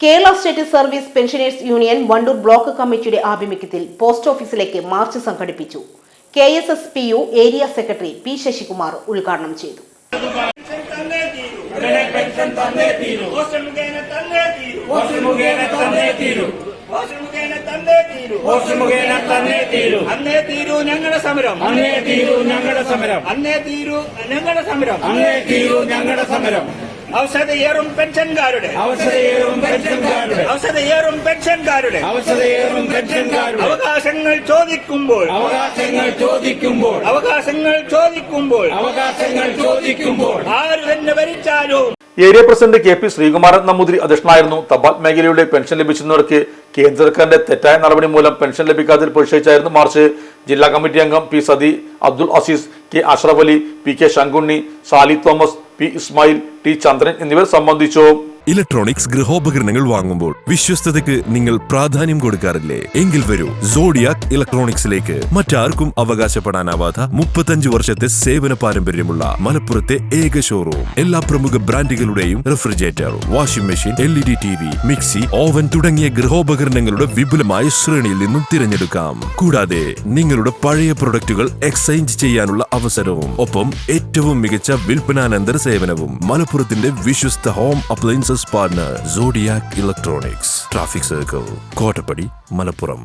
Kerala state service pensioners union Wandoor block കമ്മിറ്റിയുടെ ആഭിമുഖ്യത്തിൽ post ഓഫീസിലേക്ക് മാർച്ച് സംഘടിപ്പിച്ചു. KSSPU area secretary P. Sasikumar ഉദ്ഘാടനം ചെയ്തു. ഔഷധയേറും പെൻഷൻകാരുടെ അവകാശങ്ങൾ ചോദിക്കുമ്പോൾ ആര് തന്നെ ഭരിച്ചാലും. Area president KP Sreekumaran Namboothiri അധ്യക്ഷനായിരുന്നു. തപാൽ മേഖലയുടെ പെൻഷൻ ലഭിക്കുന്നവർക്ക് കേന്ദ്ര സർക്കാരിന്റെ തെറ്റായ നടപടി മൂലം പെൻഷൻ ലഭിക്കാത്തതിൽ പ്രതിഷേധിച്ചായിരുന്നു മാർച്ച്. ജില്ലാ കമ്മിറ്റി അംഗം P. Sathi, Abdul Aziz, K. Ashraf Ali, P. K. Shankunni, Sali Thomas, P. Ismail, T. Chandran എന്നിവർ സംബന്ധിച്ചു. ഇലക്ട്രോണിക്സ് ഗൃഹോപകരണങ്ങൾ വാങ്ങുമ്പോൾ വിശ്വസ്തതയ്ക്ക് നിങ്ങൾ പ്രാധാന്യം കൊടുക്കാറില്ലേ? എങ്കിൽ വരൂ സോഡിയാക് ഇലക്ട്രോണിക്സിലേക്ക്. മറ്റാർക്കും അവകാശപ്പെടാനാവാത്ത 35 വർഷത്തെ സേവന പാരമ്പര്യമുള്ള മലപ്പുറത്തെ ഏക ഷോറൂം. എല്ലാ പ്രമുഖ ബ്രാൻഡുകളുടെയും refrigerator, washing machine, LED TV, mixie, oven തുടങ്ങിയ ഗൃഹോപകരണങ്ങളുടെ വിപുലമായ ശ്രേണിയിൽ നിന്നും തിരഞ്ഞെടുക്കാം. കൂടാതെ നിങ്ങളുടെ പഴയ പ്രൊഡക്റ്റുകൾ എക്സ്ചേഞ്ച് ചെയ്യാനുള്ള അവസരവും, ഒപ്പം ഏറ്റവും മികച്ച വിൽപ്പനാനന്തര സേവനവും. മലപ്പുറത്തിന്റെ വിശ്വസ്ത home appliances partner Zodiac electronics, traffic circle, Kottappadi, Malappuram.